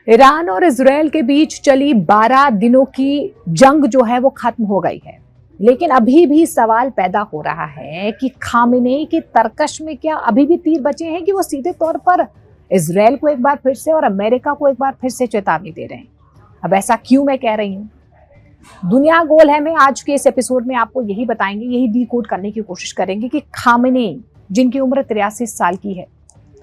Iran और Israel के बीच चली 12 दिनों की जंग जो है वो खत्म हो गई है, लेकिन अभी भी सवाल पैदा हो रहा है कि खामेनेई की तरकश में क्या अभी भी तीर बचे हैं कि वो सीधे तौर पर इजराइल को एक बार फिर से और अमेरिका को एक बार फिर से चेतावनी दे रहे हैं। अब ऐसा क्यों मैं कह रही हूँ, दुनिया गोल है में आज के इस एपिसोड में आपको यही बताएंगे, यही डिकोड करने की कोशिश करेंगे कि खामेनेई जिनकी उम्र 83 साल की है,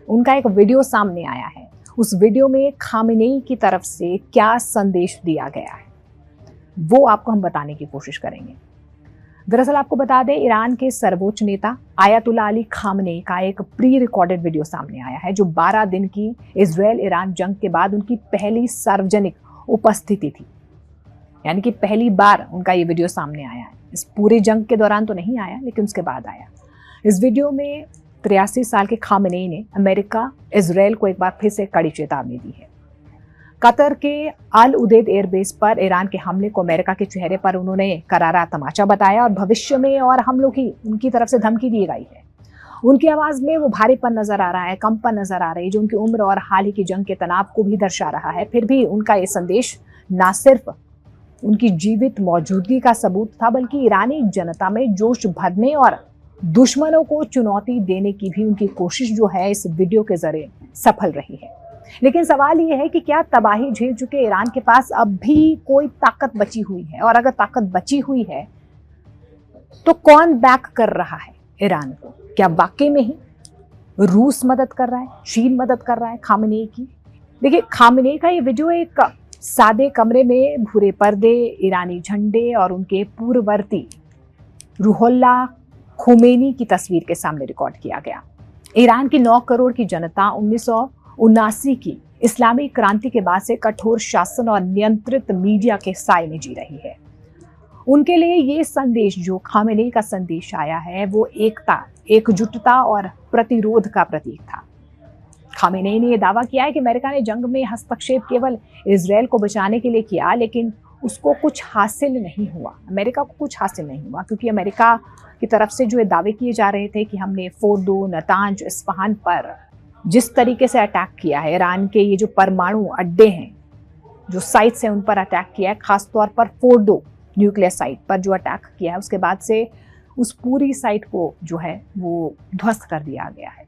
उनका एक वीडियो सामने आया है। उस वीडियो में खामेनेई की तरफ से क्या संदेश दिया गया है वो आपको हम बताने की कोशिश करेंगे। दरअसल आपको बता दें, ईरान के सर्वोच्च नेता आयतुल्ला अली खामेनेई का एक प्री रिकॉर्डेड वीडियो सामने आया है जो 12 दिन की इजराइल ईरान जंग के बाद उनकी पहली सार्वजनिक उपस्थिति थी। यानी कि पहली बार उनका ये वीडियो सामने आया है। इस पूरे जंग के दौरान तो नहीं आया, लेकिन उसके बाद आया। इस वीडियो में 83 साल के खामेनेई ने अमेरिका इजराइल को एक बार फिर से कड़ी चेतावनी दी है। कतर के अल उदैद एयरबेस पर ईरान के हमले को अमेरिका के चेहरे पर उन्होंने करारा तमाचा बताया और भविष्य में और हमलों की उनकी तरफ से धमकी दी गई है। उनकी आवाज में वो भारीपन नजर आ रहा है, कंपन नजर आ रही है, जो उनकी उम्र और हाल ही की जंग के तनाव को भी दर्शा रहा है। फिर भी उनका ये संदेश न सिर्फ उनकी जीवित मौजूदगी का सबूत था, बल्कि ईरानी जनता में जोश भरने और दुश्मनों को चुनौती देने की भी उनकी कोशिश जो है इस वीडियो के जरिए सफल रही है। लेकिन सवाल ये है कि क्या तबाही झेल चुके ईरान के पास अब भी कोई ताकत बची हुई है, और अगर ताकत बची हुई है तो कौन बैक कर रहा है ईरान को? क्या वाकई में ही रूस मदद कर रहा है, चीन मदद कर रहा है खामेनेई की? देखिए, खामेनेई का ये वीडियो एक सादे कमरे में भूरे पर्दे, ईरानी झंडे और उनके पूर्ववर्ती रूहुल्ला खोमेनी की तस्वीर के सामने रिकॉर्ड किया गया। ईरान की 9 करोड़ की जनता 1979 की इस्लामी क्रांति के बाद से कठोर शासन और नियंत्रित मीडिया के साए में जी रही है। उनके लिए ये संदेश, जो खामेनेई का संदेश आया है, वो एकता, एकजुटता और प्रतिरोध का प्रतीक था। खामेनेई ने यह दावा किया है कि अमेरिका ने जंग में हस्तक्षेप केवल इजराइल को बचाने के लिए किया, लेकिन उसको कुछ हासिल नहीं हुआ। अमेरिका को कुछ हासिल नहीं हुआ, क्योंकि अमेरिका की तरफ से जो ये दावे किए जा रहे थे कि हमने फोर्डो, नतांज, इस्फहान पर जिस तरीके से अटैक किया है, ईरान के ये जो परमाणु अड्डे हैं, जो साइट्स हैं, उन पर अटैक किया है, खासतौर पर फोर्डो न्यूक्लियर साइट पर जो अटैक किया है, उसके बाद से उस पूरी साइट को जो है वो ध्वस्त कर दिया गया है।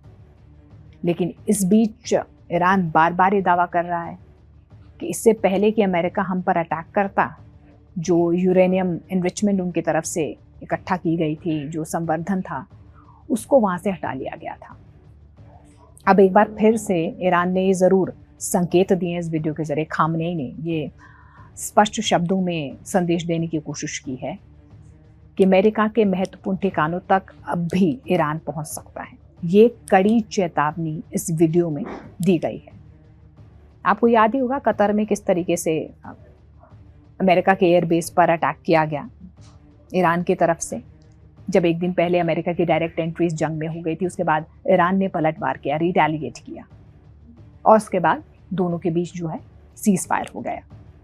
लेकिन इस बीच ईरान बार बार ये दावा कर रहा है कि इससे पहले कि अमेरिका हम पर अटैक करता, जो यूरेनियम एनरिचमेंट उनकी तरफ से इकट्ठा की गई थी, जो संवर्धन था, उसको वहाँ से हटा लिया गया था। अब एक बार फिर से ईरान ने ज़रूर संकेत दिए इस वीडियो के जरिए। खामेनेई ने ये स्पष्ट शब्दों में संदेश देने की कोशिश की है कि अमेरिका के महत्वपूर्ण ठिकानों तक अब भी ईरान पहुँच सकता है। ये कड़ी चेतावनी इस वीडियो में दी गई है। आपको याद ही होगा कतर में किस तरीके से अमेरिका के एयरबेस पर अटैक किया गया ईरान की तरफ से। जब एक दिन पहले अमेरिका की डायरेक्ट एंट्री इस जंग में हो गई थी, उसके बाद ईरान ने पलटवार किया, रिटेलिएट किया, और उसके बाद दोनों के बीच जो है सीज फायर हो गया।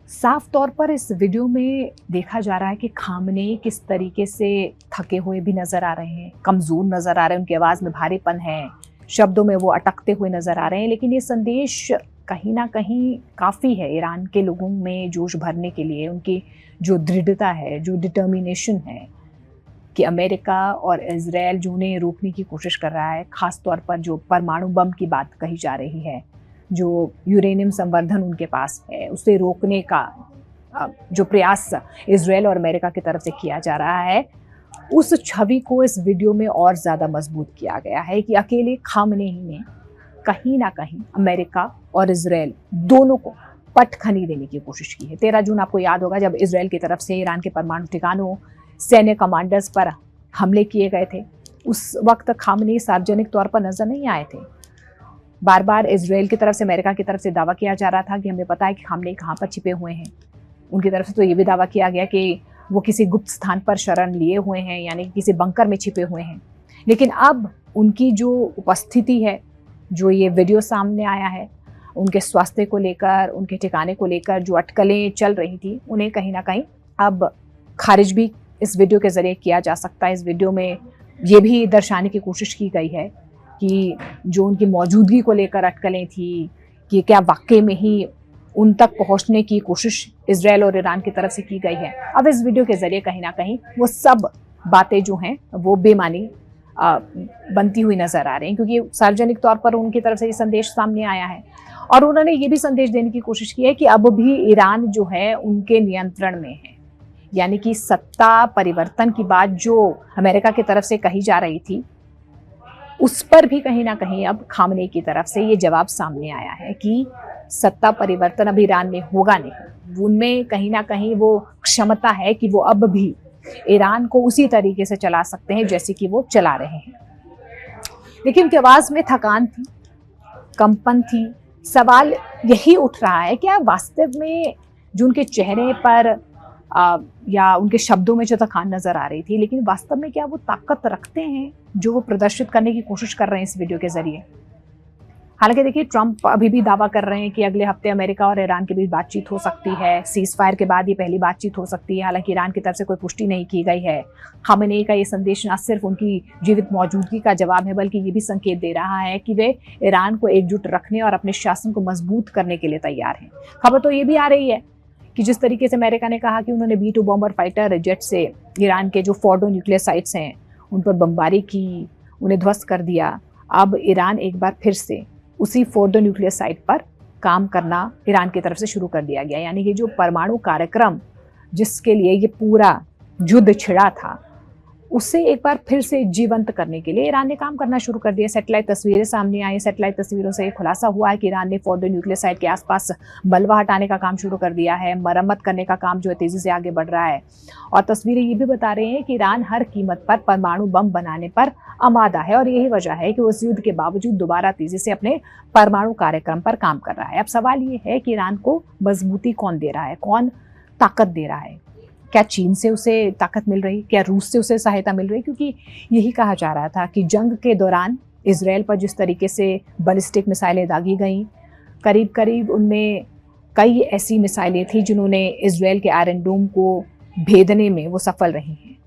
साफ तौर पर इस वीडियो में देखा जा रहा है कि खामेनेई किस तरीके से थके हुए भी नजर आ रहे हैं, कमजोर नजर आ रहे हैं, उनकी आवाज में भारीपन है, शब्दों में वो अटकते हुए नजर आ रहे हैं। लेकिन ये संदेश कहीं ना कहीं काफ़ी है ईरान के लोगों में जोश भरने के लिए। उनकी जो दृढ़ता है, जो डिटर्मिनेशन है कि अमेरिका और इजराइल जो उन्हें रोकने की कोशिश कर रहा है, ख़ास तौर पर जो परमाणु बम की बात कही जा रही है, जो यूरेनियम संवर्धन उनके पास है, उसे रोकने का जो प्रयास इजराइल और अमेरिका की तरफ से किया जा रहा है, उस छवि को इस वीडियो में और ज़्यादा मजबूत किया गया है कि अकेले खामेनेई ने कहीं ना कहीं अमेरिका और इजराइल दोनों को पटखनी देने की कोशिश की है। 13 जून आपको याद होगा, जब इजराइल की तरफ से ईरान के परमाणु ठिकानों, सैन्य कमांडर्स पर हमले किए गए थे, उस वक्त खामेनेई सार्वजनिक तौर पर नजर नहीं आए थे। बार बार इजराइल की तरफ से, अमेरिका की तरफ से दावा किया जा रहा था कि हमें पता है कि खामेनेई कहाँ पर छिपे हुए हैं। उनकी तरफ से तो ये भी दावा किया गया कि वो किसी गुप्त स्थान पर शरण लिए हुए हैं, यानी कि किसी बंकर में छिपे हुए हैं। लेकिन अब उनकी जो उपस्थिति है, जो ये वीडियो सामने आया है, उनके स्वास्थ्य को लेकर, उनके ठिकाने को लेकर जो अटकलें चल रही थी, उन्हें कहीं ना कहीं अब खारिज भी इस वीडियो के जरिए किया जा सकता है। इस वीडियो में ये भी दर्शाने की कोशिश की गई है कि जो उनकी मौजूदगी को लेकर अटकलें थी, कि क्या वाकई में ही उन तक पहुंचने की कोशिश इजराइल और ईरान की तरफ से की गई है। अब इस वीडियो के जरिए कहीं ना कहीं वो सब बातें जो हैं वो बेमानी बनती हुई नजर आ रही हैं, क्योंकि सार्वजनिक तौर पर उनकी तरफ से ये संदेश सामने आया है और उन्होंने ये भी संदेश देने की कोशिश की है कि अब भी ईरान जो है उनके नियंत्रण में है। यानी कि सत्ता परिवर्तन की बात जो अमेरिका की तरफ से कही जा रही थी, उस पर भी कहीं ना कहीं अब खामनेई की तरफ से ये जवाब सामने आया है कि सत्ता परिवर्तन अब ईरान में होगा नहीं। उनमें कहीं ना कहीं वो क्षमता है कि वो अब भी ईरान को उसी तरीके से चला सकते हैं जैसे कि वो चला रहे हैं। लेकिन उनकी आवाज में थकान थी, कंपन थी। सवाल यही उठ रहा है क्या वास्तव में जो उनके चेहरे पर या उनके शब्दों में जो थकान नजर आ रही थी, लेकिन वास्तव में क्या वो ताकत रखते हैं जो वो प्रदर्शित करने की कोशिश कर रहे हैं इस वीडियो के जरिए। हालांकि देखिए, ट्रंप अभी भी दावा कर रहे हैं कि अगले हफ्ते अमेरिका और ईरान के बीच बातचीत हो सकती है। सीज फायर के बाद ये पहली बातचीत हो सकती है। हालांकि ईरान की तरफ से कोई पुष्टि नहीं की गई है। खामेनेई का ये संदेश न सिर्फ उनकी जीवित मौजूदगी का जवाब है, बल्कि ये भी संकेत दे रहा है कि वे ईरान को एकजुट रखने और अपने शासन को मजबूत करने के लिए तैयार हैं। खबर तो ये भी आ रही है कि जिस तरीके से अमेरिका ने कहा कि उन्होंने B-2 बॉम्बर फाइटर जेट से ईरान के जो फोर्डो न्यूक्लियर साइट्स हैं उन पर बमबारी की, उन्हें ध्वस्त कर दिया। अब ईरान एक बार फिर से उसी फोर्डो न्यूक्लियर साइट पर काम करना ईरान की तरफ से शुरू कर दिया गया। यानी कि जो परमाणु कार्यक्रम जिसके लिए ये पूरा युद्ध छिड़ा था, उसे एक बार फिर से जीवंत करने के लिए ईरान ने काम करना शुरू कर दिया। सैटेलाइट तस्वीरें सामने आई। सैटेलाइट तस्वीरों से खुलासा हुआ है कि ईरान ने फोर्डो न्यूक्लियर साइट के आसपास मलबा हटाने का काम शुरू कर दिया है। मरम्मत करने का काम जो है तेजी से आगे बढ़ रहा है और तस्वीरें ये भी बता रही हैं कि ईरान हर कीमत पर परमाणु बम बनाने पर आमादा है और यही वजह है कि उस युद्ध के बावजूद दोबारा तेजी से अपने परमाणु कार्यक्रम पर काम कर रहा है। अब सवाल ये है कि ईरान को मजबूती कौन दे रहा है, कौन ताकत दे रहा है? क्या चीन से उसे ताकत मिल रही, क्या रूस से उसे सहायता मिल रही? क्योंकि यही कहा जा रहा था कि जंग के दौरान इजराइल पर जिस तरीके से बैलिस्टिक मिसाइलें दागी गईं, करीब करीब उनमें कई ऐसी मिसाइलें थी जिन्होंने इजराइल के आयरन डोम को भेदने में वो सफल रही हैं।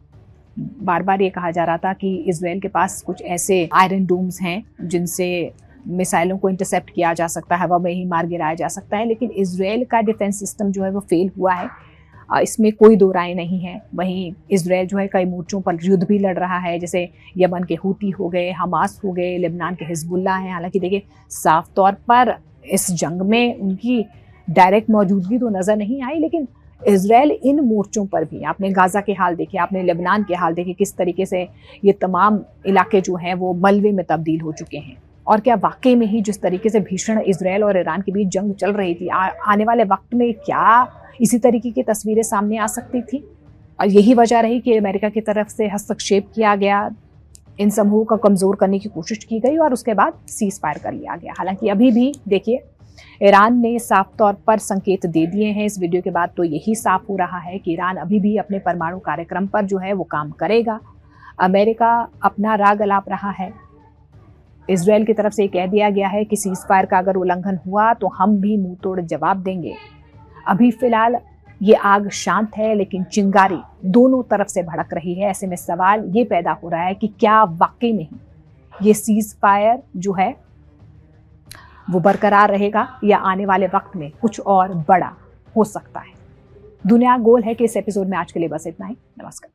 बार बार ये कहा जा रहा था कि इजराइल के पास कुछ ऐसे आयरन डोम्स हैं जिनसे मिसाइलों को इंटरसेप्ट किया जा सकता है, हवा में ही मार गिराया जा सकता है। लेकिन इजराइल का डिफेंस सिस्टम जो है वो फेल हुआ है, इसमें कोई दो राय नहीं है। वहीं इजराइल जो है कई मोर्चों पर युद्ध भी लड़ रहा है, जैसे यमन के हूती हो गए, हमास हो गए, लेबनान के हिजबुल्ला हैं। हालांकि देखिए, साफ तौर पर इस जंग में उनकी डायरेक्ट मौजूदगी तो नजर नहीं आई, लेकिन इजराइल इन मोर्चों पर भी, आपने गाजा के हाल देखे, आपने लेबनान के हाल देखे, किस तरीके से ये तमाम इलाके जो हैं वो मलबे में तब्दील हो चुके हैं। और क्या वाकई में ही जिस तरीके से भीषण इजराइल और ईरान के बीच जंग चल रही थी, आने वाले वक्त में क्या इसी तरीके की तस्वीरें सामने आ सकती थी? और यही वजह रही कि अमेरिका की तरफ से हस्तक्षेप किया गया, इन समूहों को कमजोर करने की कोशिश की गई और उसके बाद सीज फायर कर लिया गया। हालांकि अभी भी देखिए, ईरान ने साफ तौर पर संकेत दे दिए हैं। इस वीडियो के बाद तो यही साफ हो रहा है कि ईरान अभी भी अपने परमाणु कार्यक्रम पर जो है वो काम करेगा। अमेरिका अपना राग अलाप रहा है। इजराइल की तरफ से कह दिया गया है कि सीज फायर का अगर उल्लंघन हुआ तो हम भी मुंह तोड़ जवाब देंगे। अभी फिलहाल ये आग शांत है, लेकिन चिंगारी दोनों तरफ से भड़क रही है। ऐसे में सवाल ये पैदा हो रहा है कि क्या वाकई में ही ये सीज फायर जो है वो बरकरार रहेगा या आने वाले वक्त में कुछ और बड़ा हो सकता है। दुनिया गोल है कि इस एपिसोड में आज के लिए बस इतना ही। नमस्कार।